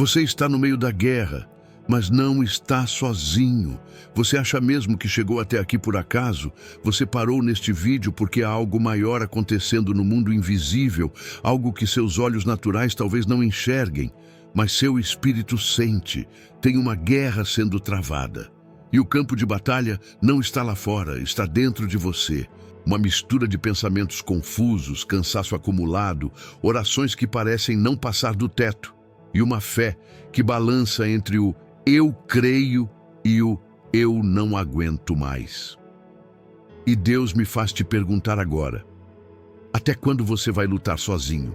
Você está no meio da guerra, mas não está sozinho. Você acha mesmo que chegou até aqui por acaso? Você parou neste vídeo porque há algo maior acontecendo no mundo invisível, algo que seus olhos naturais talvez não enxerguem, mas seu espírito sente. Tem uma guerra sendo travada. E o campo de batalha não está lá fora, está dentro de você. Uma mistura de pensamentos confusos, cansaço acumulado, orações que parecem não passar do teto, e uma fé que balança entre o eu creio e o eu não aguento mais. E Deus me faz te perguntar agora: até quando você vai lutar sozinho?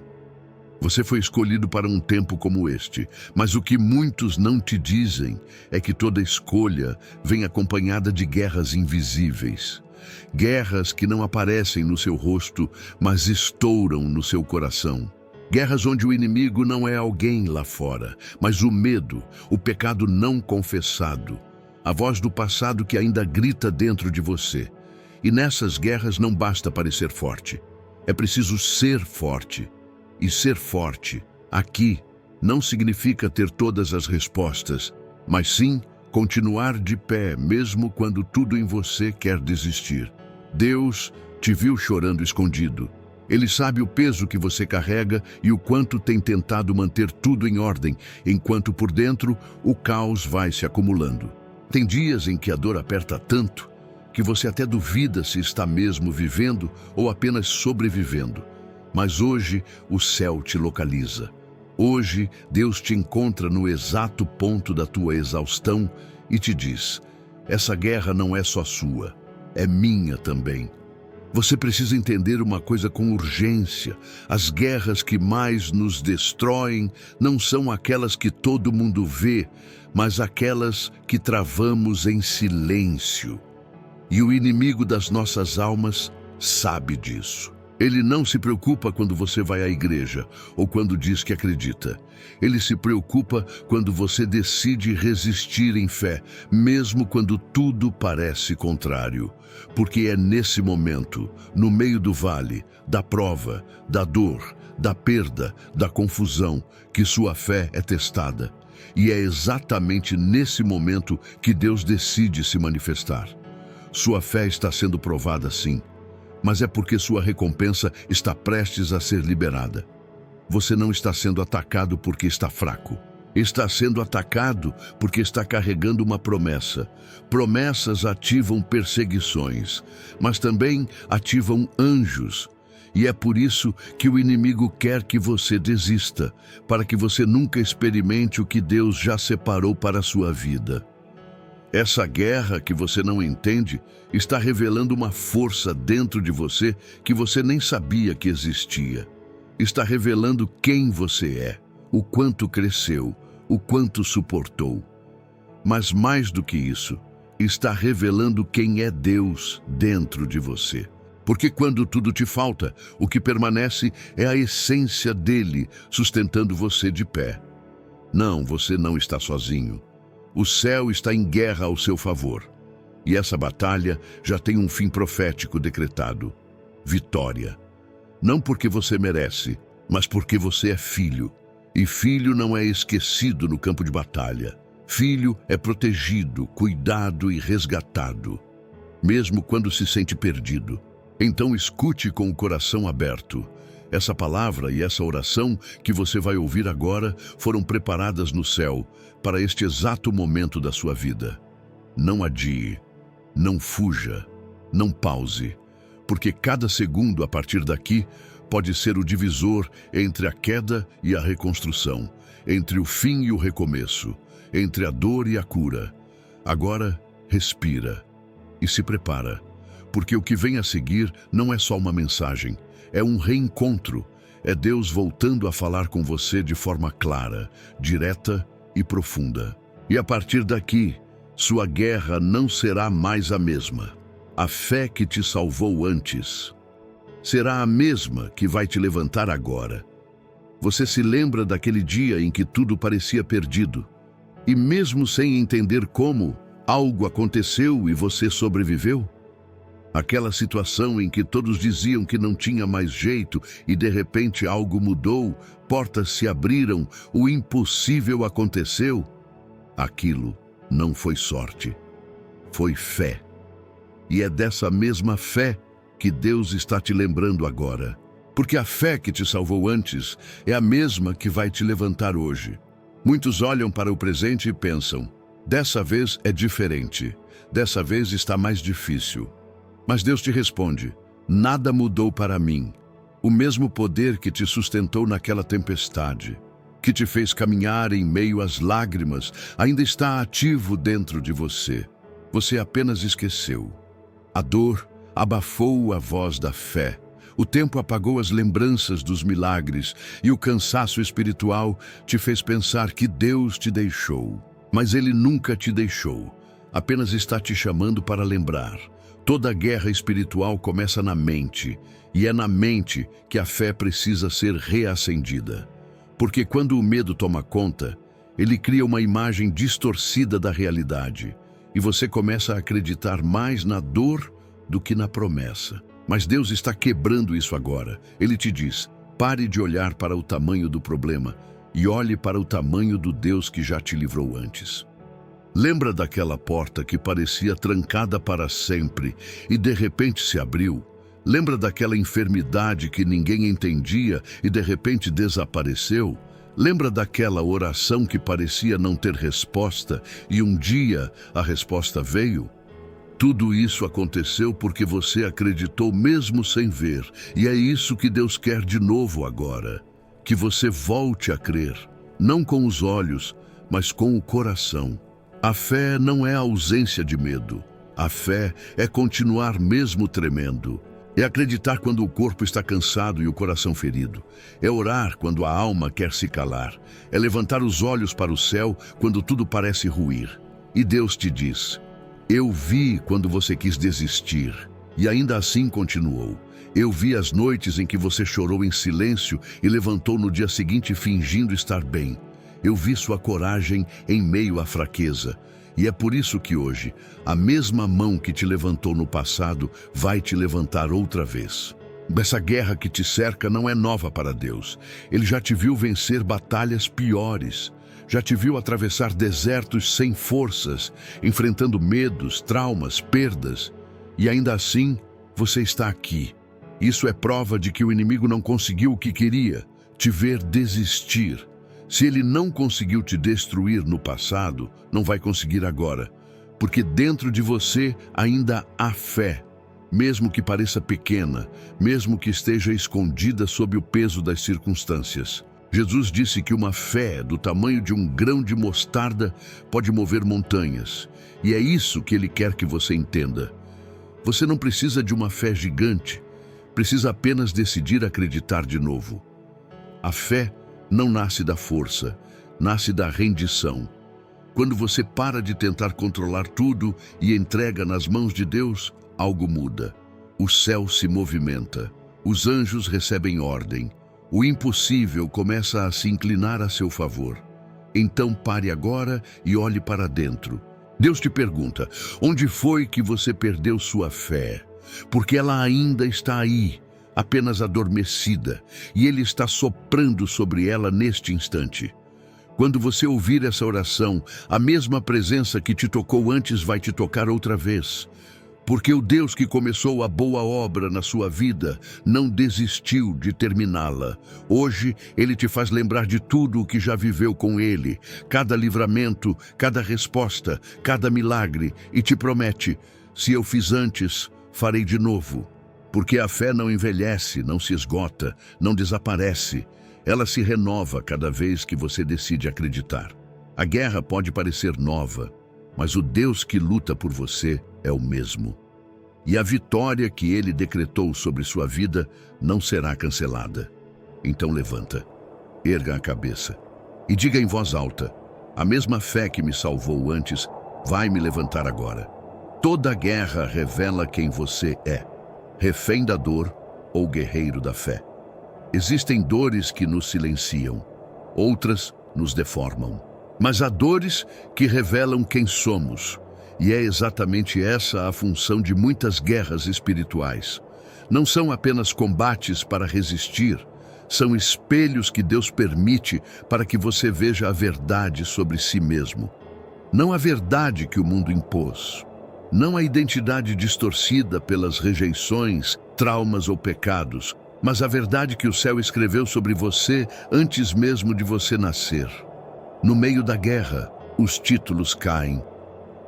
Você foi escolhido para um tempo como este, mas o que muitos não te dizem é que toda escolha vem acompanhada de guerras invisíveis. Guerras que não aparecem no seu rosto, mas estouram no seu coração. Guerras onde o inimigo não é alguém lá fora, mas o medo, o pecado não confessado, a voz do passado que ainda grita dentro de você. E nessas guerras não basta parecer forte, é preciso ser forte. E ser forte, aqui, não significa ter todas as respostas, mas sim continuar de pé, mesmo quando tudo em você quer desistir. Deus te viu chorando escondido. Ele sabe o peso que você carrega e o quanto tem tentado manter tudo em ordem, enquanto por dentro o caos vai se acumulando. Tem dias em que a dor aperta tanto que você até duvida se está mesmo vivendo ou apenas sobrevivendo. Mas hoje o céu te localiza. Hoje Deus te encontra no exato ponto da tua exaustão e te diz: essa guerra não é só sua, é minha também. Você precisa entender uma coisa com urgência: as guerras que mais nos destroem não são aquelas que todo mundo vê, mas aquelas que travamos em silêncio. E o inimigo das nossas almas sabe disso. Ele não se preocupa quando você vai à igreja ou quando diz que acredita. Ele se preocupa quando você decide resistir em fé, mesmo quando tudo parece contrário. Porque é nesse momento, no meio do vale, da prova, da dor, da perda, da confusão, que sua fé é testada. E é exatamente nesse momento que Deus decide se manifestar. Sua fé está sendo provada, sim, mas é porque sua recompensa está prestes a ser liberada. Você não está sendo atacado porque está fraco. Está sendo atacado porque está carregando uma promessa. Promessas ativam perseguições, mas também ativam anjos. E é por isso que o inimigo quer que você desista, para que você nunca experimente o que Deus já separou para a sua vida. Essa guerra que você não entende está revelando uma força dentro de você que você nem sabia que existia. Está revelando quem você é, o quanto cresceu, o quanto suportou. Mas mais do que isso, está revelando quem é Deus dentro de você. Porque quando tudo te falta, o que permanece é a essência dele sustentando você de pé. Não, você não está sozinho. O céu está em guerra ao seu favor. E essa batalha já tem um fim profético decretado: vitória. Não porque você merece, mas porque você é filho. E filho não é esquecido no campo de batalha. Filho é protegido, cuidado e resgatado, mesmo quando se sente perdido. Então escute com o coração aberto. Essa palavra e essa oração que você vai ouvir agora foram preparadas no céu para este exato momento da sua vida. Não adie, não fuja, não pause, porque cada segundo a partir daqui pode ser o divisor entre a queda e a reconstrução, entre o fim e o recomeço, entre a dor e a cura. Agora, respira e se prepara, porque o que vem a seguir não é só uma mensagem, é um reencontro, é Deus voltando a falar com você de forma clara, direta e profunda. E a partir daqui, sua guerra não será mais a mesma. A fé que te salvou antes será a mesma que vai te levantar agora. Você se lembra daquele dia em que tudo parecia perdido? E mesmo sem entender como, algo aconteceu e você sobreviveu? Aquela situação em que todos diziam que não tinha mais jeito e de repente algo mudou, portas se abriram, o impossível aconteceu. Aquilo não foi sorte, foi fé. E é dessa mesma fé que Deus está te lembrando agora. Porque a fé que te salvou antes é a mesma que vai te levantar hoje. Muitos olham para o presente e pensam, dessa vez é diferente, dessa vez está mais difícil. Mas Deus te responde, nada mudou para mim. O mesmo poder que te sustentou naquela tempestade, que te fez caminhar em meio às lágrimas, ainda está ativo dentro de você. Você apenas esqueceu. A dor abafou a voz da fé. O tempo apagou as lembranças dos milagres e o cansaço espiritual te fez pensar que Deus te deixou. Mas Ele nunca te deixou, apenas está te chamando para lembrar. Toda guerra espiritual começa na mente, e é na mente que a fé precisa ser reacendida. Porque quando o medo toma conta, ele cria uma imagem distorcida da realidade, e você começa a acreditar mais na dor do que na promessa. Mas Deus está quebrando isso agora. Ele te diz, pare de olhar para o tamanho do problema e olhe para o tamanho do Deus que já te livrou antes. Lembra daquela porta que parecia trancada para sempre e de repente se abriu? Lembra daquela enfermidade que ninguém entendia e de repente desapareceu? Lembra daquela oração que parecia não ter resposta e um dia a resposta veio? Tudo isso aconteceu porque você acreditou mesmo sem ver, e é isso que Deus quer de novo agora. Que você volte a crer, não com os olhos, mas com o coração. A fé não é a ausência de medo. A fé é continuar mesmo tremendo. É acreditar quando o corpo está cansado e o coração ferido. É orar quando a alma quer se calar. É levantar os olhos para o céu quando tudo parece ruir. E Deus te diz, eu vi quando você quis desistir, e ainda assim continuou. Eu vi as noites em que você chorou em silêncio e levantou no dia seguinte fingindo estar bem. Eu vi sua coragem em meio à fraqueza. E é por isso que hoje, a mesma mão que te levantou no passado vai te levantar outra vez. Essa guerra que te cerca não é nova para Deus. Ele já te viu vencer batalhas piores. Já te viu atravessar desertos sem forças, enfrentando medos, traumas, perdas. E ainda assim, você está aqui. Isso é prova de que o inimigo não conseguiu o que queria, te ver desistir. Se ele não conseguiu te destruir no passado, não vai conseguir agora. Porque dentro de você ainda há fé. Mesmo que pareça pequena, mesmo que esteja escondida sob o peso das circunstâncias. Jesus disse que uma fé do tamanho de um grão de mostarda pode mover montanhas. E é isso que Ele quer que você entenda. Você não precisa de uma fé gigante, precisa apenas decidir acreditar de novo. A fé não nasce da força, nasce da rendição. Quando você para de tentar controlar tudo e entrega nas mãos de Deus, algo muda. O céu se movimenta, os anjos recebem ordem. O impossível começa a se inclinar a seu favor. Então pare agora e olhe para dentro. Deus te pergunta, onde foi que você perdeu sua fé? Porque ela ainda está aí, apenas adormecida, e Ele está soprando sobre ela neste instante. Quando você ouvir essa oração, a mesma presença que te tocou antes vai te tocar outra vez. Porque o Deus que começou a boa obra na sua vida não desistiu de terminá-la. Hoje, Ele te faz lembrar de tudo o que já viveu com Ele, cada livramento, cada resposta, cada milagre, e te promete, se eu fiz antes, farei de novo. Porque a fé não envelhece, não se esgota, não desaparece. Ela se renova cada vez que você decide acreditar. A guerra pode parecer nova, mas o Deus que luta por você é o mesmo. E a vitória que Ele decretou sobre sua vida não será cancelada. Então levanta, erga a cabeça e diga em voz alta, a mesma fé que me salvou antes vai me levantar agora. Toda guerra revela quem você é, refém da dor ou guerreiro da fé. Existem dores que nos silenciam, outras nos deformam. Mas há dores que revelam quem somos. E é exatamente essa a função de muitas guerras espirituais. Não são apenas combates para resistir, são espelhos que Deus permite para que você veja a verdade sobre si mesmo. Não a verdade que o mundo impôs. Não a identidade distorcida pelas rejeições, traumas ou pecados, mas a verdade que o céu escreveu sobre você antes mesmo de você nascer. No meio da guerra, os títulos caem,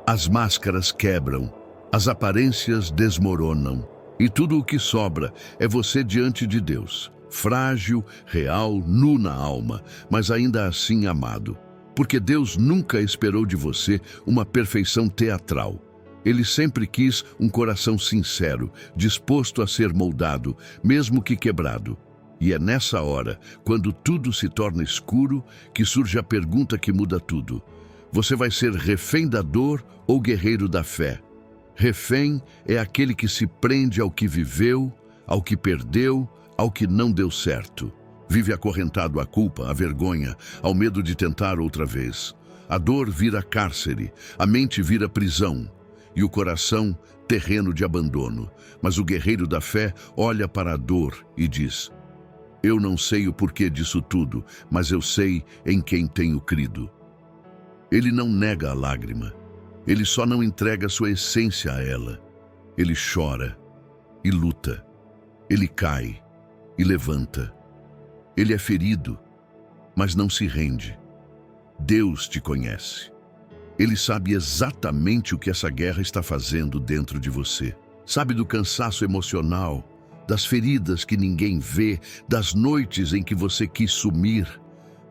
as máscaras quebram, as aparências desmoronam, e tudo o que sobra é você diante de Deus, frágil, real, nu na alma, mas ainda assim amado. Porque Deus nunca esperou de você uma perfeição teatral. Ele sempre quis um coração sincero, disposto a ser moldado, mesmo que quebrado. E é nessa hora, quando tudo se torna escuro, que surge a pergunta que muda tudo. Você vai ser refém da dor ou guerreiro da fé? Refém é aquele que se prende ao que viveu, ao que perdeu, ao que não deu certo. Vive acorrentado à culpa, à vergonha, ao medo de tentar outra vez. A dor vira cárcere, a mente vira prisão. E o coração, terreno de abandono. Mas o guerreiro da fé olha para a dor e diz: eu não sei o porquê disso tudo, mas eu sei em quem tenho crido. Ele não nega a lágrima. Ele só não entrega sua essência a ela. Ele chora e luta. Ele cai e levanta. Ele é ferido, mas não se rende. Deus te conhece. Ele sabe exatamente o que essa guerra está fazendo dentro de você. Sabe do cansaço emocional, das feridas que ninguém vê, das noites em que você quis sumir.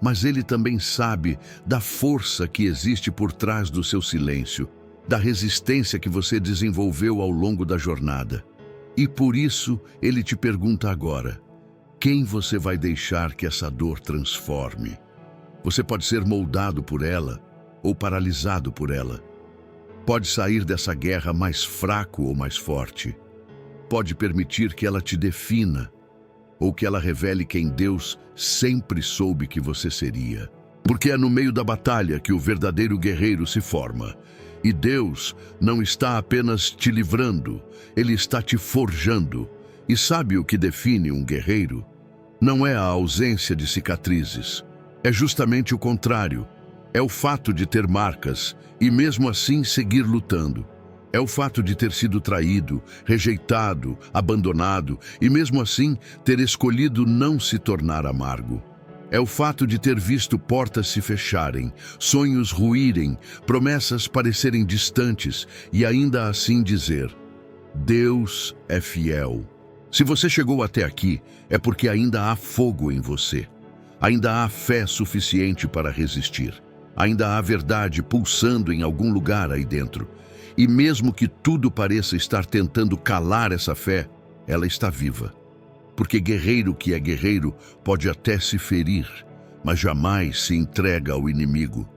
Mas Ele também sabe da força que existe por trás do seu silêncio, da resistência que você desenvolveu ao longo da jornada. E por isso Ele te pergunta agora: quem você vai deixar que essa dor transforme? Você pode ser moldado por ela, ou paralisado por ela. Pode sair dessa guerra mais fraco ou mais forte. Pode permitir que ela te defina, ou que ela revele quem Deus sempre soube que você seria. Porque é no meio da batalha que o verdadeiro guerreiro se forma. E Deus não está apenas te livrando, Ele está te forjando. E sabe o que define um guerreiro? Não é a ausência de cicatrizes. É justamente o contrário. É o fato de ter marcas e mesmo assim seguir lutando. É o fato de ter sido traído, rejeitado, abandonado e mesmo assim ter escolhido não se tornar amargo. É o fato de ter visto portas se fecharem, sonhos ruírem, promessas parecerem distantes e ainda assim dizer: Deus é fiel. Se você chegou até aqui, é porque ainda há fogo em você. Ainda há fé suficiente para resistir. Ainda há verdade pulsando em algum lugar aí dentro. E mesmo que tudo pareça estar tentando calar essa fé, ela está viva. Porque guerreiro que é guerreiro pode até se ferir, mas jamais se entrega ao inimigo.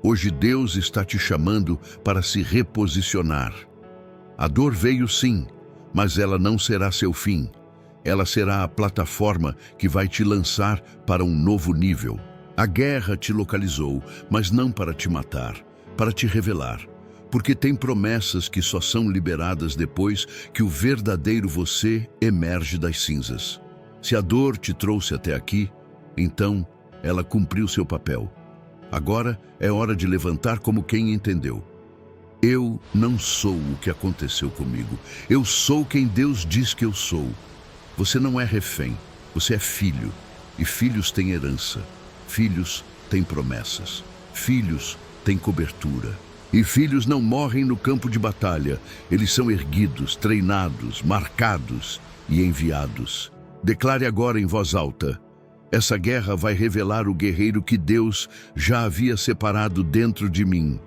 Hoje Deus está te chamando para se reposicionar. A dor veio sim, mas ela não será seu fim. Ela será a plataforma que vai te lançar para um novo nível. A guerra te localizou, mas não para te matar, para te revelar. Porque tem promessas que só são liberadas depois que o verdadeiro você emerge das cinzas. Se a dor te trouxe até aqui, então ela cumpriu seu papel. Agora é hora de levantar como quem entendeu. Eu não sou o que aconteceu comigo. Eu sou quem Deus diz que eu sou. Você não é refém, você é filho. E filhos têm herança. Filhos têm promessas. Filhos têm cobertura. E filhos não morrem no campo de batalha. Eles são erguidos, treinados, marcados e enviados. Declare agora em voz alta: essa guerra vai revelar o guerreiro que Deus já havia separado dentro de mim.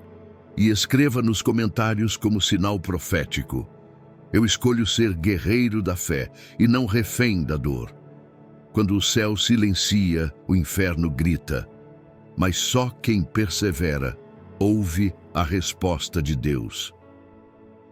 E escreva nos comentários como sinal profético: eu escolho ser guerreiro da fé e não refém da dor. Quando o céu silencia, o inferno grita. Mas só quem persevera ouve a resposta de Deus.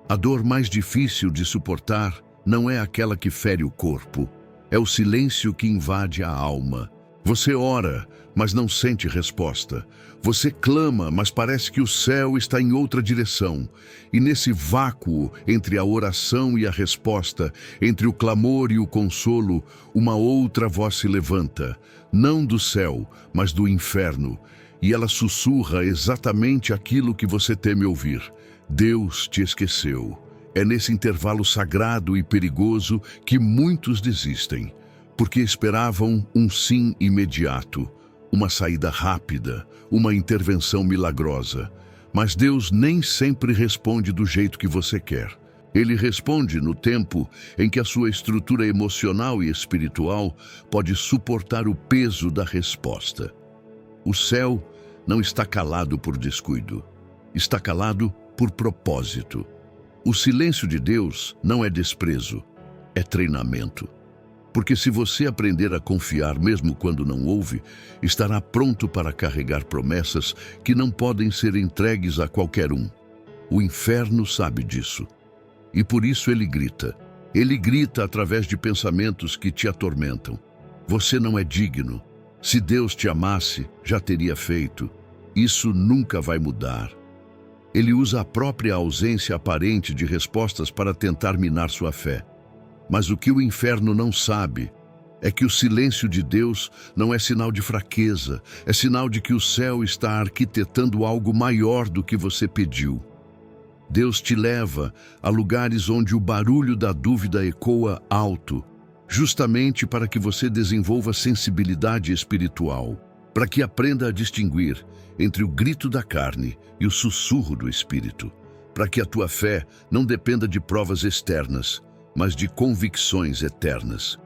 A dor mais difícil de suportar não é aquela que fere o corpo. É o silêncio que invade a alma. Você ora, mas não sente resposta. Você clama, mas parece que o céu está em outra direção. E nesse vácuo entre a oração e a resposta, entre o clamor e o consolo, uma outra voz se levanta, não do céu, mas do inferno. E ela sussurra exatamente aquilo que você teme ouvir. Deus te esqueceu. É nesse intervalo sagrado e perigoso que muitos desistem, porque esperavam um sim imediato, uma saída rápida, uma intervenção milagrosa. Mas Deus nem sempre responde do jeito que você quer. Ele responde no tempo em que a sua estrutura emocional e espiritual pode suportar o peso da resposta. O céu não está calado por descuido, está calado por propósito. O silêncio de Deus não é desprezo, é treinamento. Porque se você aprender a confiar mesmo quando não ouve, estará pronto para carregar promessas que não podem ser entregues a qualquer um. O inferno sabe disso. E por isso ele grita. Ele grita através de pensamentos que te atormentam. Você não é digno. Se Deus te amasse, já teria feito. Isso nunca vai mudar. Ele usa a própria ausência aparente de respostas para tentar minar sua fé. Mas o que o inferno não sabe é que o silêncio de Deus não é sinal de fraqueza, é sinal de que o céu está arquitetando algo maior do que você pediu. Deus te leva a lugares onde o barulho da dúvida ecoa alto, justamente para que você desenvolva sensibilidade espiritual, para que aprenda a distinguir entre o grito da carne e o sussurro do espírito, para que a tua fé não dependa de provas externas, mas de convicções eternas.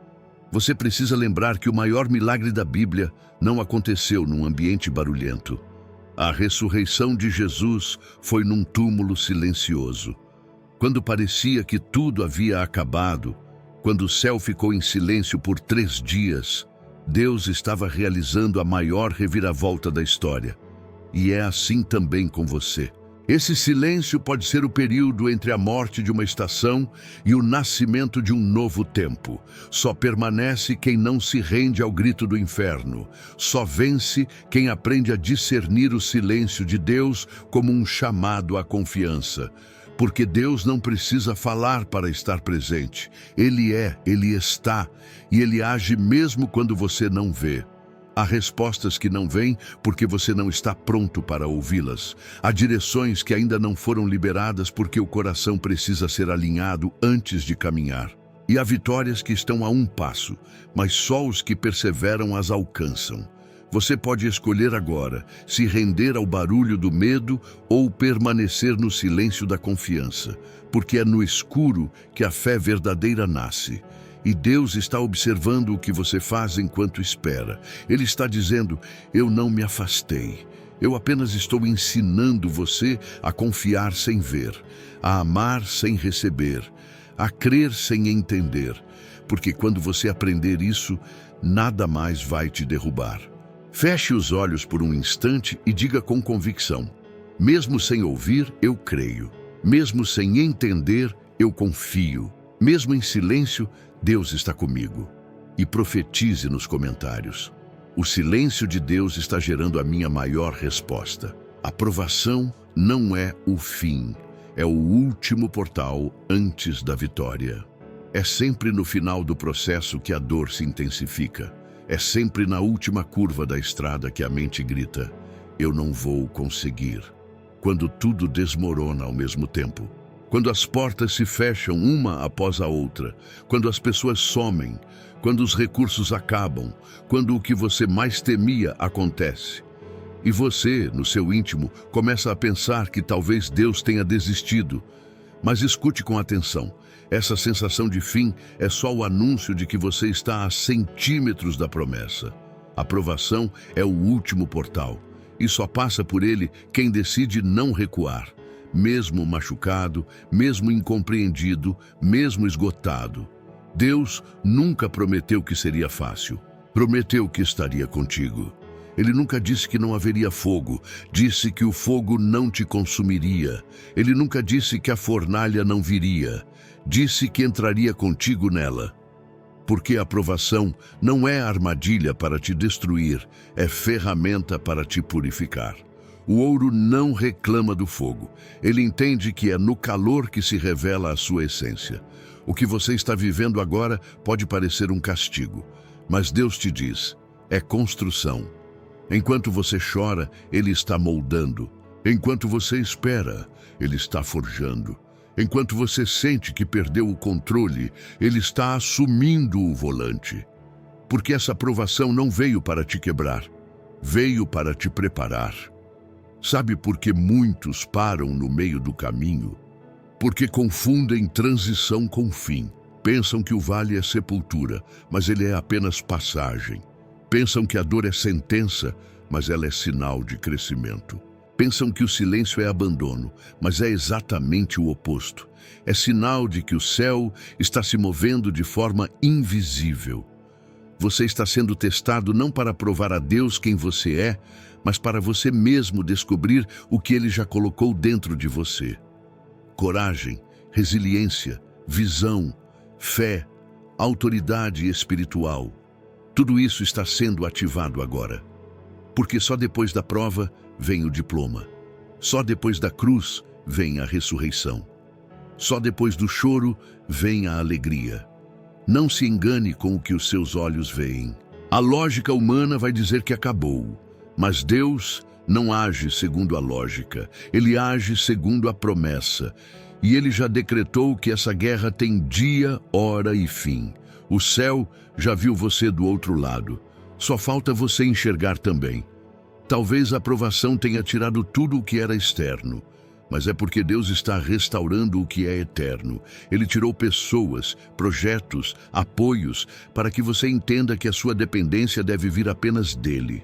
Você precisa lembrar que o maior milagre da Bíblia não aconteceu num ambiente barulhento. A ressurreição de Jesus foi num túmulo silencioso. Quando parecia que tudo havia acabado, quando o céu ficou em silêncio por 3 dias, Deus estava realizando a maior reviravolta da história. E é assim também com você. Esse silêncio pode ser o período entre a morte de uma estação e o nascimento de um novo tempo. Só permanece quem não se rende ao grito do inferno. Só vence quem aprende a discernir o silêncio de Deus como um chamado à confiança. Porque Deus não precisa falar para estar presente. Ele está, e Ele age mesmo quando você não vê. Há respostas que não vêm porque você não está pronto para ouvi-las. Há direções que ainda não foram liberadas porque o coração precisa ser alinhado antes de caminhar. E há vitórias que estão a um passo, mas só os que perseveram as alcançam. Você pode escolher agora se render ao barulho do medo ou permanecer no silêncio da confiança, porque é no escuro que a fé verdadeira nasce. E Deus está observando o que você faz enquanto espera. Ele está dizendo: eu não me afastei. Eu apenas estou ensinando você a confiar sem ver, a amar sem receber, a crer sem entender. Porque quando você aprender isso, nada mais vai te derrubar. Feche os olhos por um instante e diga com convicção: mesmo sem ouvir, eu creio. Mesmo sem entender, eu confio. Mesmo em silêncio, Deus está comigo. E profetize nos comentários: o silêncio de Deus está gerando a minha maior resposta. A provação não é o fim, é o último portal antes da vitória. É sempre no final do processo que a dor se intensifica. É sempre na última curva da estrada que a mente grita: eu não vou conseguir. Quando tudo desmorona ao mesmo tempo. Quando as portas se fecham uma após a outra, quando as pessoas somem, quando os recursos acabam, quando o que você mais temia acontece. E você, no seu íntimo, começa a pensar que talvez Deus tenha desistido. Mas escute com atenção. Essa sensação de fim é só o anúncio de que você está a centímetros da promessa. A provação é o último portal, e só passa por ele quem decide não recuar. Mesmo machucado, mesmo incompreendido, mesmo esgotado. Deus nunca prometeu que seria fácil. Prometeu que estaria contigo. Ele nunca disse que não haveria fogo, disse que o fogo não te consumiria. Ele nunca disse que a fornalha não viria, disse que entraria contigo nela. Porque a aprovação não é armadilha para te destruir, é ferramenta para te purificar. O ouro não reclama do fogo. Ele entende que é no calor que se revela a sua essência. O que você está vivendo agora pode parecer um castigo, mas Deus te diz, é construção. Enquanto você chora, Ele está moldando. Enquanto você espera, Ele está forjando. Enquanto você sente que perdeu o controle, Ele está assumindo o volante. Porque essa provação não veio para te quebrar, veio para te preparar. Sabe por que muitos param no meio do caminho? Porque confundem transição com fim. Pensam que o vale é sepultura, mas ele é apenas passagem. Pensam que a dor é sentença, mas ela é sinal de crescimento. Pensam que o silêncio é abandono, mas é exatamente o oposto. É sinal de que o céu está se movendo de forma invisível. Você está sendo testado não para provar a Deus quem você é, mas para você mesmo descobrir o que Ele já colocou dentro de você. Coragem, resiliência, visão, fé, autoridade espiritual. Tudo isso está sendo ativado agora. Porque só depois da prova vem o diploma. Só depois da cruz vem a ressurreição. Só depois do choro vem a alegria. Não se engane com o que os seus olhos veem. A lógica humana vai dizer que acabou, mas Deus não age segundo a lógica. Ele age segundo a promessa. E Ele já decretou que essa guerra tem dia, hora e fim. O céu já viu você do outro lado. Só falta você enxergar também. Talvez a provação tenha tirado tudo o que era externo, mas é porque Deus está restaurando o que é eterno. Ele tirou pessoas, projetos, apoios, para que você entenda que a sua dependência deve vir apenas dele.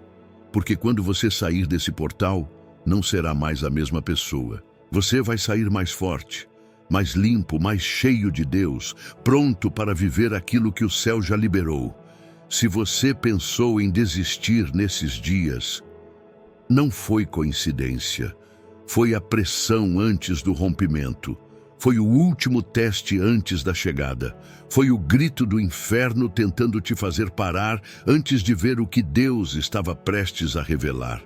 Porque quando você sair desse portal, não será mais a mesma pessoa. Você vai sair mais forte, mais limpo, mais cheio de Deus, pronto para viver aquilo que o céu já liberou. Se você pensou em desistir nesses dias, não foi coincidência. Foi a pressão antes do rompimento. Foi o último teste antes da chegada. Foi o grito do inferno tentando te fazer parar antes de ver o que Deus estava prestes a revelar.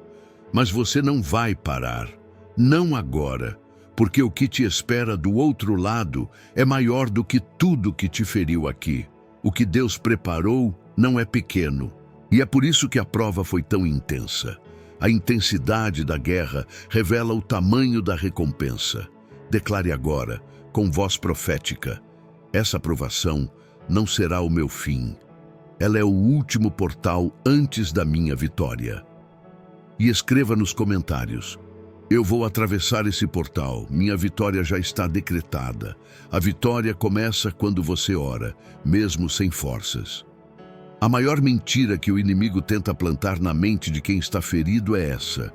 Mas você não vai parar. Não agora. Porque o que te espera do outro lado é maior do que tudo que te feriu aqui. O que Deus preparou não é pequeno. E é por isso que a prova foi tão intensa. A intensidade da guerra revela o tamanho da recompensa. Declare agora, com voz profética, essa provação não será o meu fim. Ela é o último portal antes da minha vitória. E escreva nos comentários, eu vou atravessar esse portal, minha vitória já está decretada. A vitória começa quando você ora, mesmo sem forças. A maior mentira que o inimigo tenta plantar na mente de quem está ferido é essa.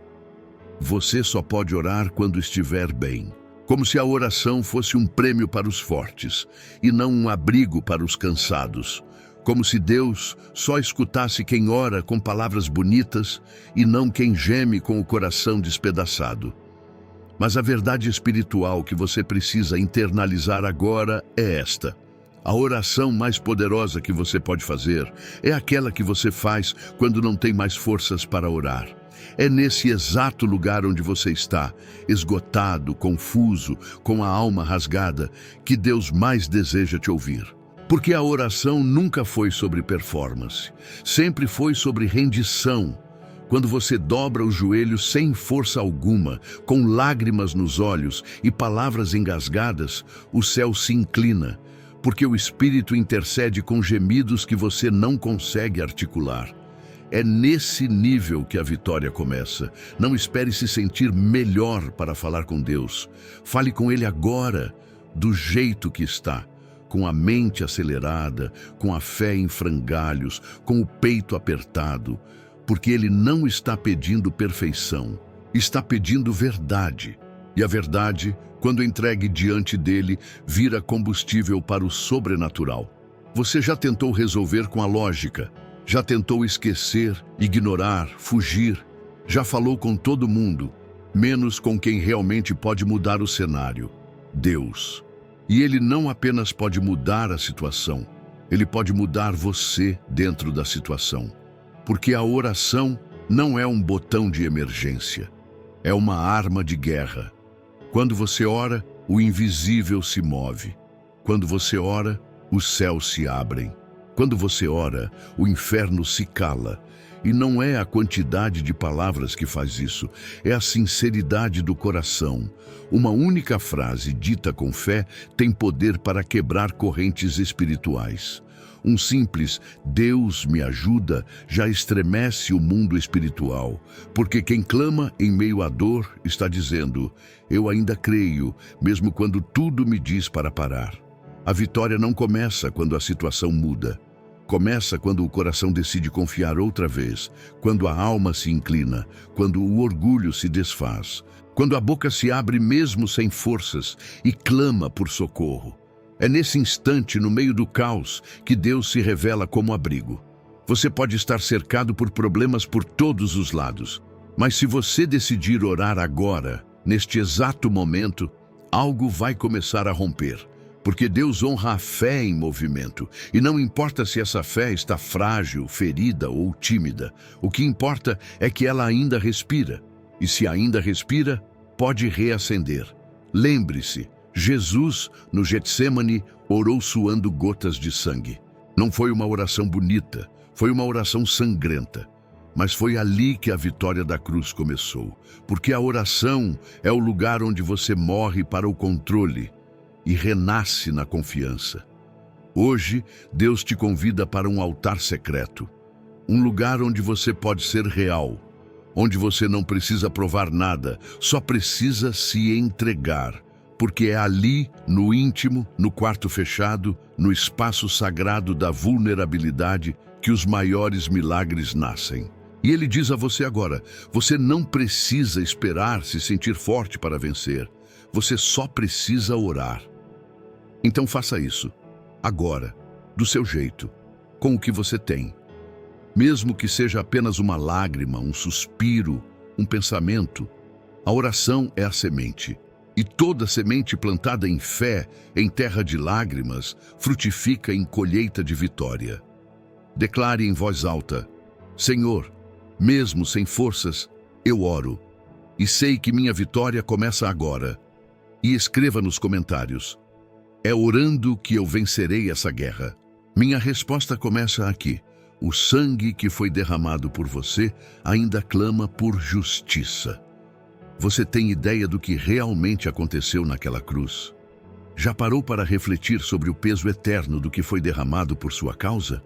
Você só pode orar quando estiver bem. Como se a oração fosse um prêmio para os fortes e não um abrigo para os cansados. Como se Deus só escutasse quem ora com palavras bonitas e não quem geme com o coração despedaçado. Mas a verdade espiritual que você precisa internalizar agora é esta. A oração mais poderosa que você pode fazer é aquela que você faz quando não tem mais forças para orar. É nesse exato lugar onde você está, esgotado, confuso, com a alma rasgada, que Deus mais deseja te ouvir. Porque a oração nunca foi sobre performance, sempre foi sobre rendição. Quando você dobra os joelhos sem força alguma, com lágrimas nos olhos e palavras engasgadas, o céu se inclina, porque o Espírito intercede com gemidos que você não consegue articular. É nesse nível que a vitória começa. Não espere se sentir melhor para falar com Deus. Fale com Ele agora, do jeito que está, com a mente acelerada, com a fé em frangalhos, com o peito apertado, porque Ele não está pedindo perfeição, está pedindo verdade. E a verdade, quando entregue diante dele, vira combustível para o sobrenatural. Você já tentou resolver com a lógica, já tentou esquecer, ignorar, fugir, já falou com todo mundo, menos com quem realmente pode mudar o cenário, Deus. E Ele não apenas pode mudar a situação, Ele pode mudar você dentro da situação. Porque a oração não é um botão de emergência, é uma arma de guerra. Quando você ora, o invisível se move. Quando você ora, os céus se abrem. Quando você ora, o inferno se cala. E não é a quantidade de palavras que faz isso, é a sinceridade do coração. Uma única frase dita com fé tem poder para quebrar correntes espirituais. Um simples "Deus me ajuda" já estremece o mundo espiritual, porque quem clama em meio à dor está dizendo: eu ainda creio, mesmo quando tudo me diz para parar. A vitória não começa quando a situação muda. Começa quando o coração decide confiar outra vez, quando a alma se inclina, quando o orgulho se desfaz, quando a boca se abre mesmo sem forças e clama por socorro. É nesse instante, no meio do caos, que Deus se revela como abrigo. Você pode estar cercado por problemas por todos os lados, mas se você decidir orar agora, neste exato momento, algo vai começar a romper. Porque Deus honra a fé em movimento, e não importa se essa fé está frágil, ferida ou tímida, o que importa é que ela ainda respira, e se ainda respira, pode reacender. Lembre-se, Jesus, no Getsêmani, orou suando gotas de sangue. Não foi uma oração bonita, foi uma oração sangrenta. Mas foi ali que a vitória da cruz começou, porque a oração é o lugar onde você morre para o controle e renasce na confiança. Hoje, Deus te convida para um altar secreto, um lugar onde você pode ser real, onde você não precisa provar nada, só precisa se entregar, porque é ali, no íntimo, no quarto fechado, no espaço sagrado da vulnerabilidade, que os maiores milagres nascem. E Ele diz a você agora: você não precisa esperar se sentir forte para vencer, você só precisa orar. Então faça isso, agora, do seu jeito, com o que você tem. Mesmo que seja apenas uma lágrima, um suspiro, um pensamento, a oração é a semente. E toda semente plantada em fé, em terra de lágrimas, frutifica em colheita de vitória. Declare em voz alta: Senhor, mesmo sem forças, eu oro, e sei que minha vitória começa agora. E escreva nos comentários: é orando que eu vencerei essa guerra. Minha resposta começa aqui. O sangue que foi derramado por você ainda clama por justiça. Você tem ideia do que realmente aconteceu naquela cruz? Já parou para refletir sobre o peso eterno do que foi derramado por sua causa?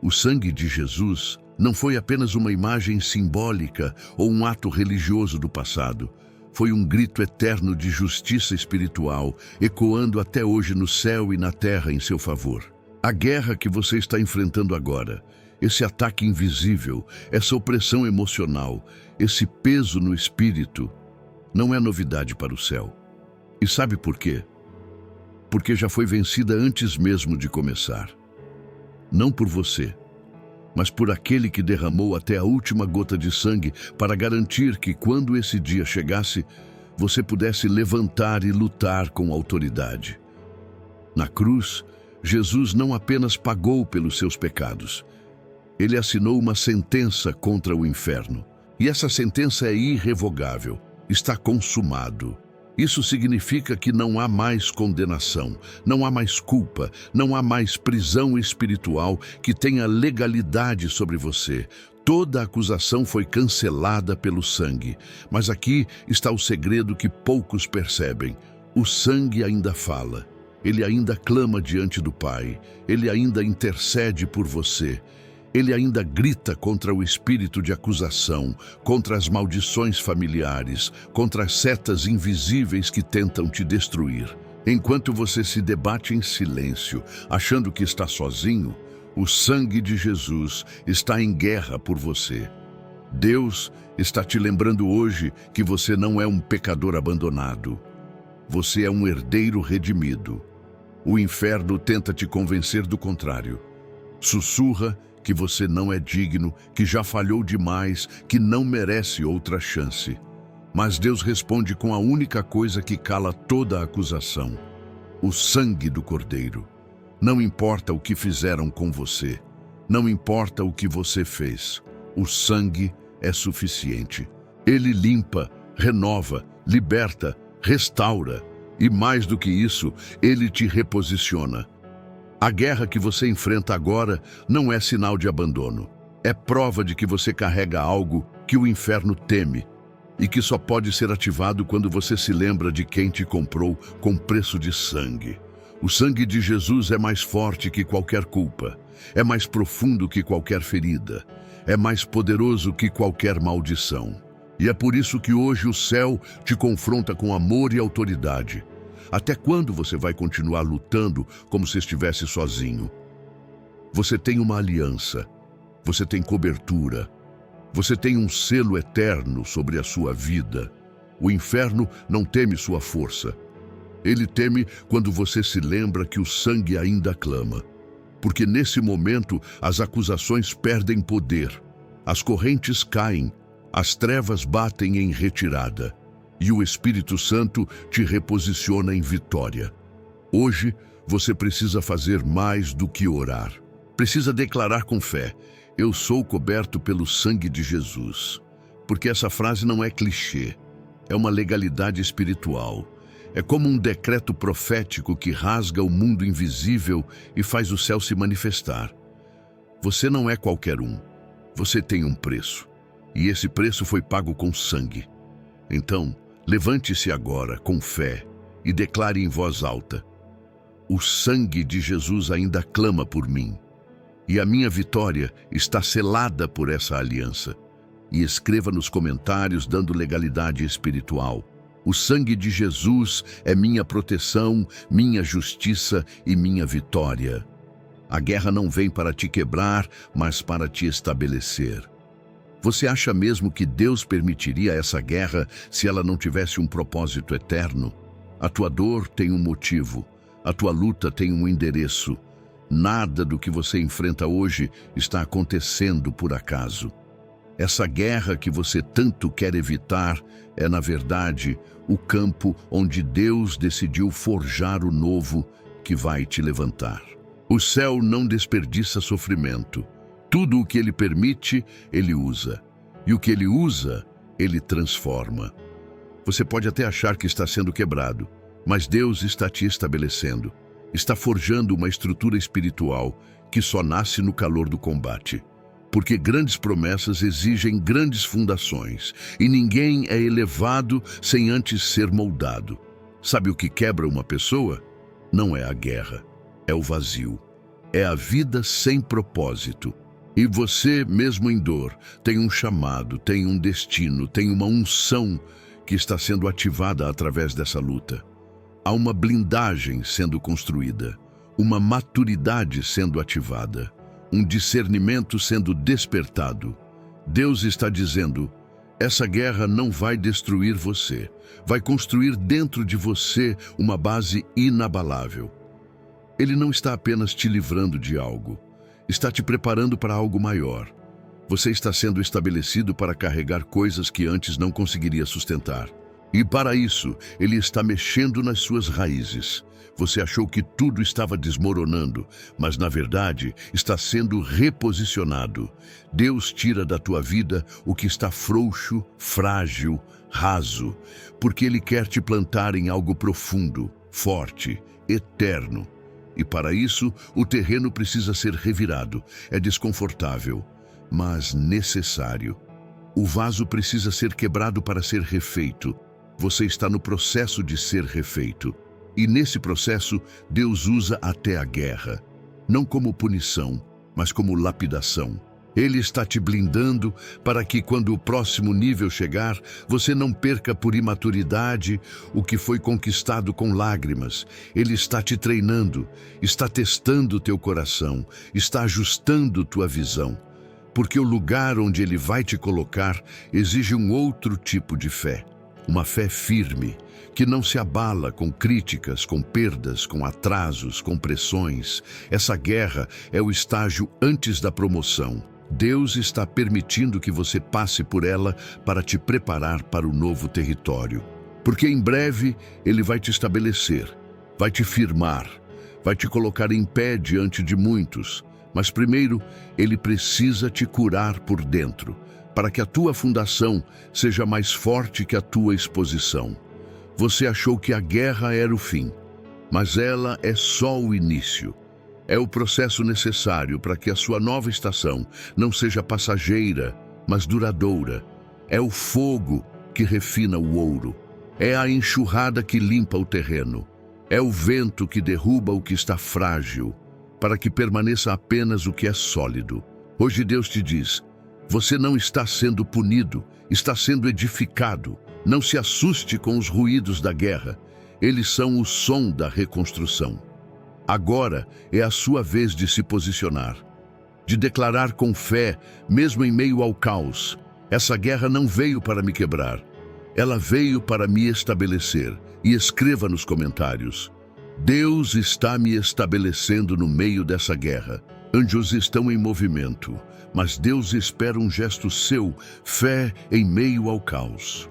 O sangue de Jesus não foi apenas uma imagem simbólica ou um ato religioso do passado. Foi um grito eterno de justiça espiritual, ecoando até hoje no céu e na terra em seu favor. A guerra que você está enfrentando agora, esse ataque invisível, essa opressão emocional, esse peso no espírito, não é novidade para o céu. E sabe por quê? Porque já foi vencida antes mesmo de começar. Não por você, mas por aquele que derramou até a última gota de sangue para garantir que, quando esse dia chegasse, você pudesse levantar e lutar com autoridade. Na cruz, Jesus não apenas pagou pelos seus pecados, ele assinou uma sentença contra o inferno. E essa sentença é irrevogável, está consumado. Isso significa que não há mais condenação, não há mais culpa, não há mais prisão espiritual que tenha legalidade sobre você. Toda acusação foi cancelada pelo sangue. Mas aqui está o segredo que poucos percebem. O sangue ainda fala. Ele ainda clama diante do Pai. Ele ainda intercede por você. Ele ainda grita contra o espírito de acusação, contra as maldições familiares, contra as setas invisíveis que tentam te destruir. Enquanto você se debate em silêncio, achando que está sozinho, o sangue de Jesus está em guerra por você. Deus está te lembrando hoje que você não é um pecador abandonado. Você é um herdeiro redimido. O inferno tenta te convencer do contrário. Sussurra que você não é digno, que já falhou demais, que não merece outra chance. Mas Deus responde com a única coisa que cala toda a acusação: o sangue do Cordeiro. Não importa o que fizeram com você. Não importa o que você fez. O sangue é suficiente. Ele limpa, renova, liberta, restaura. E mais do que isso, ele te reposiciona. A guerra que você enfrenta agora não é sinal de abandono. É prova de que você carrega algo que o inferno teme e que só pode ser ativado quando você se lembra de quem te comprou com preço de sangue. O sangue de Jesus é mais forte que qualquer culpa, é mais profundo que qualquer ferida, é mais poderoso que qualquer maldição. E é por isso que hoje o céu te confronta com amor e autoridade. Até quando você vai continuar lutando como se estivesse sozinho? Você tem uma aliança, você tem cobertura, você tem um selo eterno sobre a sua vida. O inferno não teme sua força. Ele teme quando você se lembra que o sangue ainda clama. Porque nesse momento as acusações perdem poder, as correntes caem, as trevas batem em retirada e o Espírito Santo te reposiciona em vitória. Hoje você precisa fazer mais do que orar. Precisa declarar com fé: eu sou coberto pelo sangue de Jesus. Porque essa frase não é clichê, é uma legalidade espiritual. É como um decreto profético que rasga o mundo invisível e faz o céu se manifestar. Você não é qualquer um. Você tem um preço. E esse preço foi pago com sangue. Então, levante-se agora com fé e declare em voz alta: o sangue de Jesus ainda clama por mim. E a minha vitória está selada por essa aliança. E escreva nos comentários dando legalidade espiritual: o sangue de Jesus é minha proteção, minha justiça e minha vitória. A guerra não vem para te quebrar, mas para te estabelecer. Você acha mesmo que Deus permitiria essa guerra se ela não tivesse um propósito eterno? A tua dor tem um motivo, a tua luta tem um endereço. Nada do que você enfrenta hoje está acontecendo por acaso. Essa guerra que você tanto quer evitar é, na verdade, o campo onde Deus decidiu forjar o novo que vai te levantar. O céu não desperdiça sofrimento. Tudo o que ele permite, ele usa. E o que ele usa, ele transforma. Você pode até achar que está sendo quebrado, mas Deus está te estabelecendo. Está forjando uma estrutura espiritual que só nasce no calor do combate. Porque grandes promessas exigem grandes fundações, e ninguém é elevado sem antes ser moldado. Sabe o que quebra uma pessoa? Não é a guerra, é o vazio. É a vida sem propósito. E você, mesmo em dor, tem um chamado, tem um destino, tem uma unção que está sendo ativada através dessa luta. Há uma blindagem sendo construída, uma maturidade sendo ativada, um discernimento sendo despertado. Deus está dizendo: essa guerra não vai destruir você, vai construir dentro de você uma base inabalável. Ele não está apenas te livrando de algo, está te preparando para algo maior. Você está sendo estabelecido para carregar coisas que antes não conseguiria sustentar. E para isso, ele está mexendo nas suas raízes. Você achou que tudo estava desmoronando, mas na verdade está sendo reposicionado. Deus tira da tua vida o que está frouxo, frágil, raso, porque ele quer te plantar em algo profundo, forte, eterno. E para isso, o terreno precisa ser revirado. É desconfortável, mas necessário. O vaso precisa ser quebrado para ser refeito. Você está no processo de ser refeito. E nesse processo, Deus usa até a guerra. Não como punição, mas como lapidação. Ele está te blindando para que, quando o próximo nível chegar, você não perca por imaturidade o que foi conquistado com lágrimas. Ele está te treinando, está testando teu coração, está ajustando tua visão. Porque o lugar onde ele vai te colocar exige um outro tipo de fé. Uma fé firme, que não se abala com críticas, com perdas, com atrasos, com pressões. Essa guerra é o estágio antes da promoção. Deus está permitindo que você passe por ela para te preparar para o novo território. Porque em breve Ele vai te estabelecer, vai te firmar, vai te colocar em pé diante de muitos, mas primeiro ele precisa te curar por dentro, para que a tua fundação seja mais forte que a tua exposição. Você achou que a guerra era o fim, mas ela é só o início. É o processo necessário para que a sua nova estação não seja passageira, mas duradoura. É o fogo que refina o ouro. É a enxurrada que limpa o terreno. É o vento que derruba o que está frágil, para que permaneça apenas o que é sólido. Hoje Deus te diz: você não está sendo punido, está sendo edificado. Não se assuste com os ruídos da guerra. Eles são o som da reconstrução. Agora é a sua vez de se posicionar, de declarar com fé, mesmo em meio ao caos: essa guerra não veio para me quebrar, ela veio para me estabelecer. E escreva nos comentários: Deus está me estabelecendo no meio dessa guerra. Anjos estão em movimento, mas Deus espera um gesto seu, fé em meio ao caos.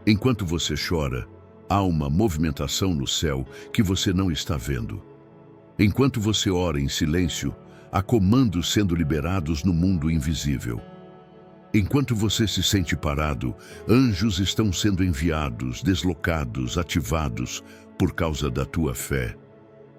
Enquanto você chora, há uma movimentação no céu que você não está vendo. Enquanto você ora em silêncio, há comandos sendo liberados no mundo invisível. Enquanto você se sente parado, anjos estão sendo enviados, deslocados, ativados por causa da tua fé.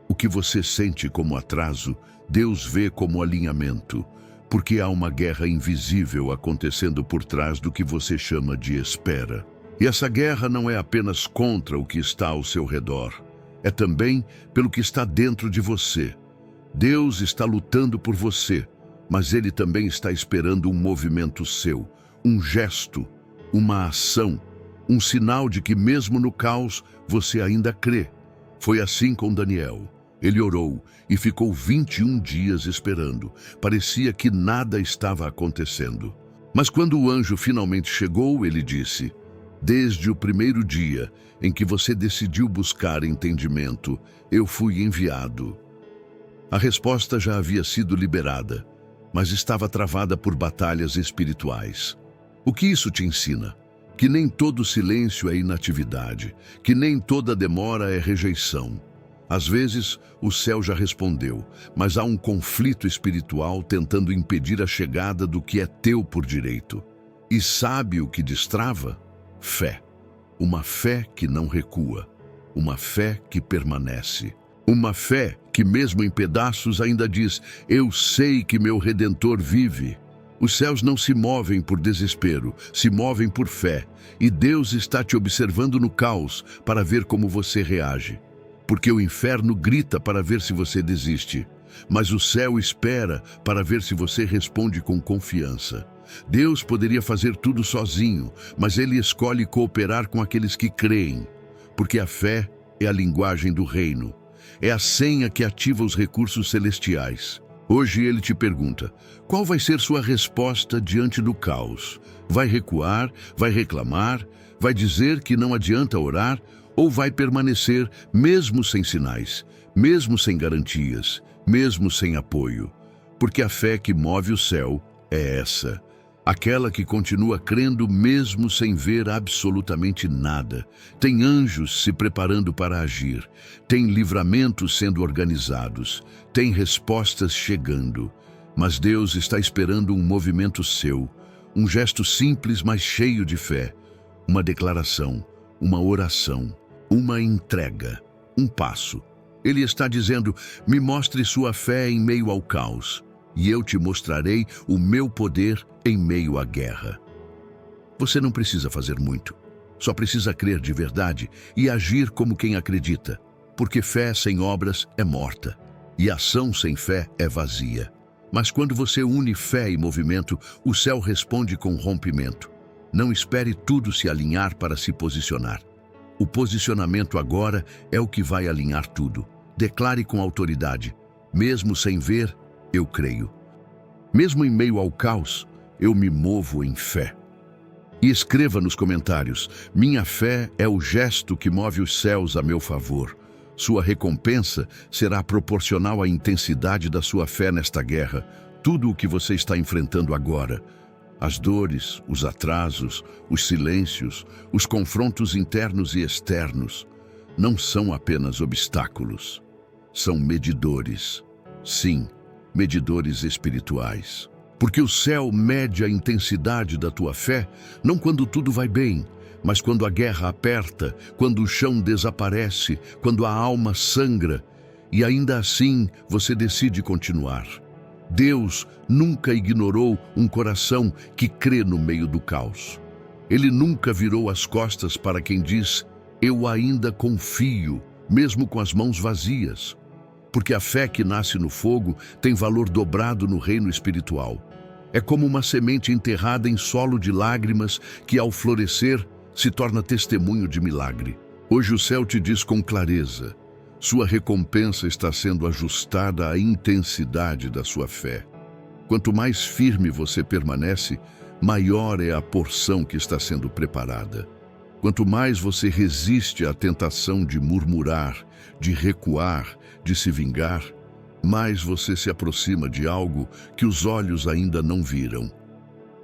O que você sente como atraso, Deus vê como alinhamento, porque há uma guerra invisível acontecendo por trás do que você chama de espera. E essa guerra não é apenas contra o que está ao seu redor, é também pelo que está dentro de você. Deus está lutando por você, mas Ele também está esperando um movimento seu, um gesto, uma ação, um sinal de que mesmo no caos você ainda crê. Foi assim com Daniel. Ele orou e ficou 21 dias esperando. Parecia que nada estava acontecendo. Mas quando o anjo finalmente chegou, ele disse: desde o primeiro dia em que você decidiu buscar entendimento, eu fui enviado. A resposta já havia sido liberada, mas estava travada por batalhas espirituais. O que isso te ensina? Que nem todo silêncio é inatividade, que nem toda demora é rejeição. Às vezes, o céu já respondeu, mas há um conflito espiritual tentando impedir a chegada do que é teu por direito. E sabe o que destrava? Fé. Uma fé que não recua. Uma fé que permanece. Uma fé que mesmo em pedaços ainda diz: eu sei que meu Redentor vive. Os céus não se movem por desespero, se movem por fé. E Deus está te observando no caos para ver como você reage. Porque o inferno grita para ver se você desiste, mas o céu espera para ver se você responde com confiança. Deus poderia fazer tudo sozinho, mas Ele escolhe cooperar com aqueles que creem, porque a fé é a linguagem do reino. É a senha que ativa os recursos celestiais. Hoje Ele te pergunta: qual vai ser sua resposta diante do caos? Vai recuar? Vai reclamar? Vai dizer que não adianta orar? Ou vai permanecer mesmo sem sinais, mesmo sem garantias, mesmo sem apoio? Porque a fé que move o céu é essa. Aquela que continua crendo mesmo sem ver absolutamente nada. Tem anjos se preparando para agir. Tem livramentos sendo organizados. Tem respostas chegando. Mas Deus está esperando um movimento seu. Um gesto simples, mas cheio de fé. Uma declaração, uma oração, uma entrega, um passo. Ele está dizendo: me mostre sua fé em meio ao caos, e eu te mostrarei o meu poder em meio à guerra. Você não precisa fazer muito, só precisa crer de verdade e agir como quem acredita, porque fé sem obras é morta, e ação sem fé é vazia. Mas quando você une fé e movimento, o céu responde com rompimento. Não espere tudo se alinhar para se posicionar. O posicionamento agora é o que vai alinhar tudo. Declare com autoridade: mesmo sem ver, eu creio. Mesmo em meio ao caos, eu me movo em fé. E escreva nos comentários: minha fé é o gesto que move os céus a meu favor. Sua recompensa será proporcional à intensidade da sua fé nesta guerra. Tudo o que você está enfrentando agora, as dores, os atrasos, os silêncios, os confrontos internos e externos, não são apenas obstáculos. são medidores. Sim, medidores espirituais. Porque o céu mede a intensidade da tua fé, não quando tudo vai bem, mas quando a guerra aperta, quando o chão desaparece, quando a alma sangra, e ainda assim você decide continuar. Deus nunca ignorou um coração que crê no meio do caos. Ele nunca virou as costas para quem diz: eu ainda confio, mesmo com as mãos vazias. Porque a fé que nasce no fogo tem valor dobrado no reino espiritual. É como uma semente enterrada em solo de lágrimas que, ao florescer, se torna testemunho de milagre. Hoje o céu te diz com clareza: sua recompensa está sendo ajustada à intensidade da sua fé. Quanto mais firme você permanece, maior é a porção que está sendo preparada. Quanto mais você resiste à tentação de murmurar, de recuar, de se vingar, mais você se aproxima de algo que os olhos ainda não viram.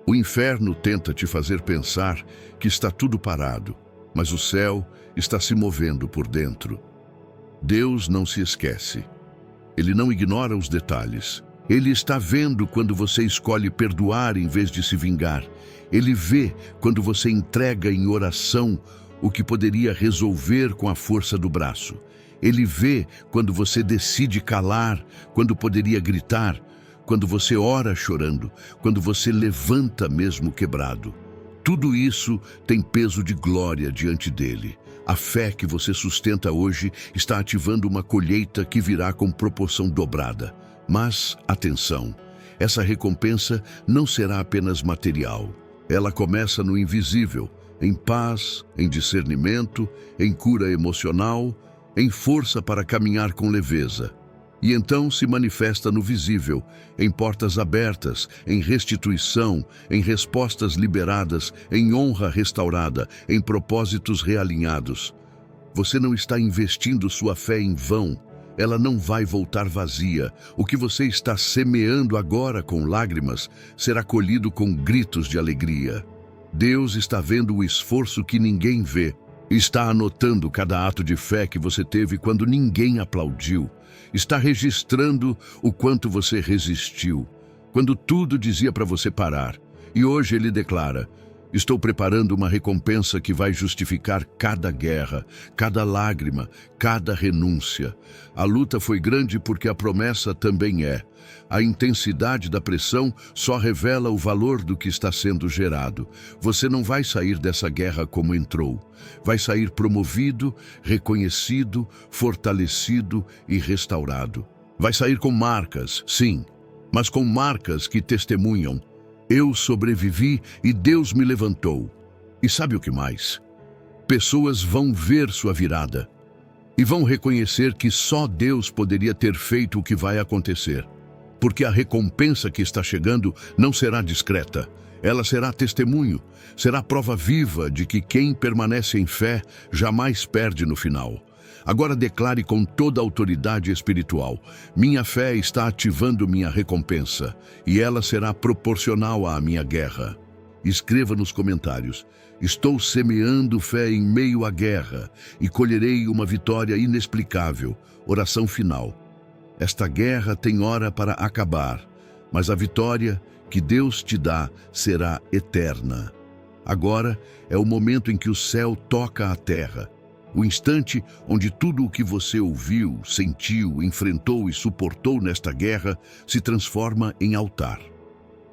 O inferno tenta te fazer pensar que está tudo parado, mas o céu está se movendo por dentro. Deus não se esquece. Ele não ignora os detalhes. Ele está vendo quando você escolhe perdoar em vez de se vingar. Ele vê quando você entrega em oração o que poderia resolver com a força do braço. Ele vê quando você decide calar, quando poderia gritar, quando você ora chorando, quando você levanta mesmo quebrado. Tudo isso tem peso de glória diante dele. A fé que você sustenta hoje está ativando uma colheita que virá com proporção dobrada. Mas, atenção, essa recompensa não será apenas material. Ela começa no invisível, em paz, em discernimento, em cura emocional, em força para caminhar com leveza. E então se manifesta no visível, em portas abertas, em restituição, em respostas liberadas, em honra restaurada, em propósitos realinhados. Você não está investindo sua fé em vão. Ela não vai voltar vazia. O que você está semeando agora com lágrimas será colhido com gritos de alegria. Deus está vendo o esforço que ninguém vê. Está anotando cada ato de fé que você teve quando ninguém aplaudiu. Está registrando o quanto você resistiu, quando tudo dizia para você parar. E hoje ele declara: estou preparando uma recompensa que vai justificar cada guerra, cada lágrima, cada renúncia. A luta foi grande porque a promessa também é. A intensidade da pressão só revela o valor do que está sendo gerado. Você não vai sair dessa guerra como entrou. Vai sair promovido, reconhecido, fortalecido e restaurado. Vai sair com marcas, sim, mas com marcas que testemunham: eu sobrevivi e Deus me levantou. E sabe o que mais? Pessoas vão ver sua virada e vão reconhecer que só Deus poderia ter feito o que vai acontecer. Porque a recompensa que está chegando não será discreta. Ela será testemunho, será prova viva de que quem permanece em fé jamais perde no final. Agora declare com toda a autoridade espiritual: minha fé está ativando minha recompensa, e ela será proporcional à minha guerra. Escreva nos comentários: estou semeando fé em meio à guerra, e colherei uma vitória inexplicável. Oração final: esta guerra tem hora para acabar, mas a vitória que Deus te dá será eterna. Agora é o momento em que o céu toca a terra. O instante onde tudo o que você ouviu, sentiu, enfrentou e suportou nesta guerra se transforma em altar.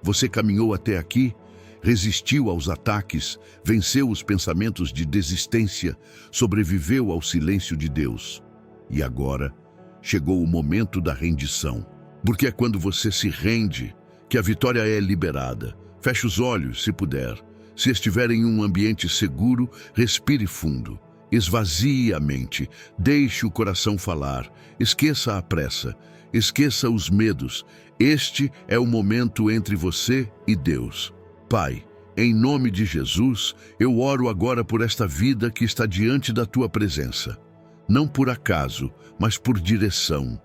Você caminhou até aqui, resistiu aos ataques, venceu os pensamentos de desistência, sobreviveu ao silêncio de Deus. E agora chegou o momento da rendição. Porque é quando você se rende que a vitória é liberada. Feche os olhos, se puder. Se estiver em um ambiente seguro, respire fundo. Esvazie a mente, deixe o coração falar, esqueça a pressa, esqueça os medos. Este é o momento entre você e Deus. Pai, em nome de Jesus, eu oro agora por esta vida que está diante da tua presença. Não por acaso, mas por direção.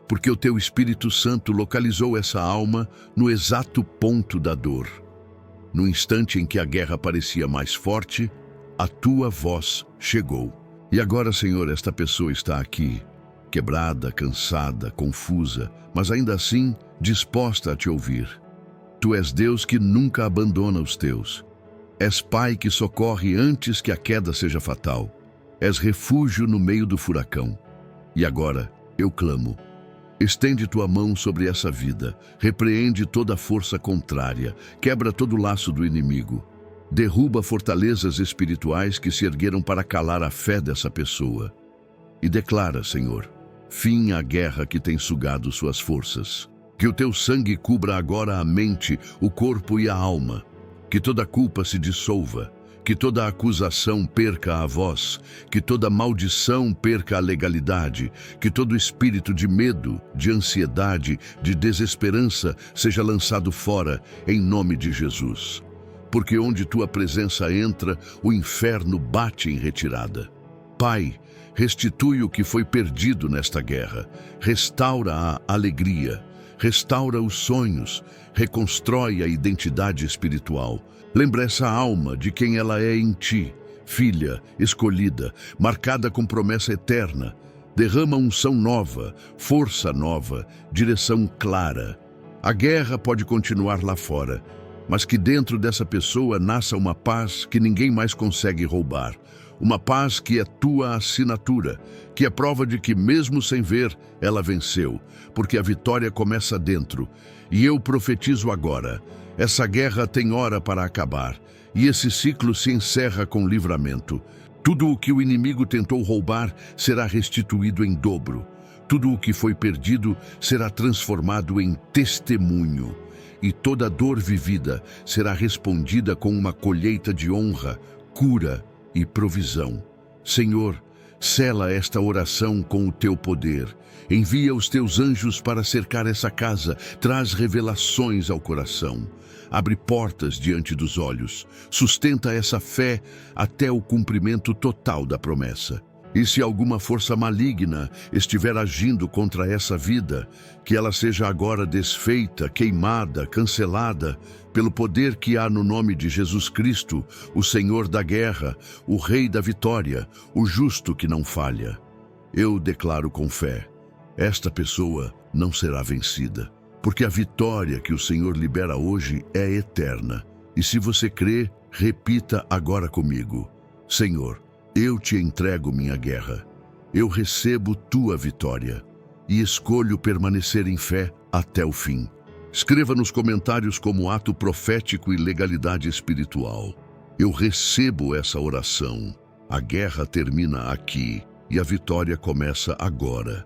Porque o teu Espírito Santo localizou essa alma no exato ponto da dor. No instante em que a guerra parecia mais forte, a tua voz chegou. E agora, Senhor, esta pessoa está aqui. quebrada, cansada, confusa, mas ainda assim disposta a te ouvir. Tu és Deus que nunca abandona os teus. És Pai que socorre antes que a queda seja fatal. És refúgio no meio do furacão. E agora eu clamo. Estende tua mão sobre essa vida, repreende toda a força contrária, quebra todo o laço do inimigo. Derruba fortalezas espirituais que se ergueram para calar a fé dessa pessoa. E declara, Senhor, fim à guerra que tem sugado suas forças. Que o teu sangue cubra agora a mente, o corpo e a alma. Que toda culpa se dissolva. Que toda acusação perca a voz, que toda maldição perca a legalidade, que todo espírito de medo, de ansiedade, de desesperança seja lançado fora, em nome de Jesus. Porque onde tua presença entra, o inferno bate em retirada. Pai, restitui o que foi perdido nesta guerra, restaura a alegria, restaura os sonhos, reconstrói a identidade espiritual. Lembra essa alma de quem ela é em ti, filha, escolhida, marcada com promessa eterna. Derrama unção nova, força nova, direção clara. A guerra pode continuar lá fora, mas que dentro dessa pessoa nasça uma paz que ninguém mais consegue roubar. Uma paz que é tua assinatura, que é prova de que mesmo sem ver, ela venceu, porque a vitória começa dentro. E eu profetizo agora, essa guerra tem hora para acabar, e esse ciclo se encerra com livramento. Tudo o que o inimigo tentou roubar será restituído em dobro. Tudo o que foi perdido será transformado em testemunho. E toda dor vivida será respondida com uma colheita de honra, cura e provisão. Senhor, sela esta oração com o teu poder. Envia os teus anjos para cercar essa casa, traz revelações ao coração. Abre portas diante dos olhos, sustenta essa fé até o cumprimento total da promessa. E se alguma força maligna estiver agindo contra essa vida, que ela seja agora desfeita, queimada, cancelada, pelo poder que há no nome de Jesus Cristo, o Senhor da guerra, o Rei da vitória, o justo que não falha. Eu declaro com fé, esta pessoa não será vencida, porque a vitória que o Senhor libera hoje é eterna. E se você crê, repita agora comigo: Senhor, eu te entrego minha guerra. Eu recebo tua vitória e escolho permanecer em fé até o fim. Escreva nos comentários como ato profético e legalidade espiritual. Eu recebo essa oração. A guerra termina aqui e a vitória começa agora.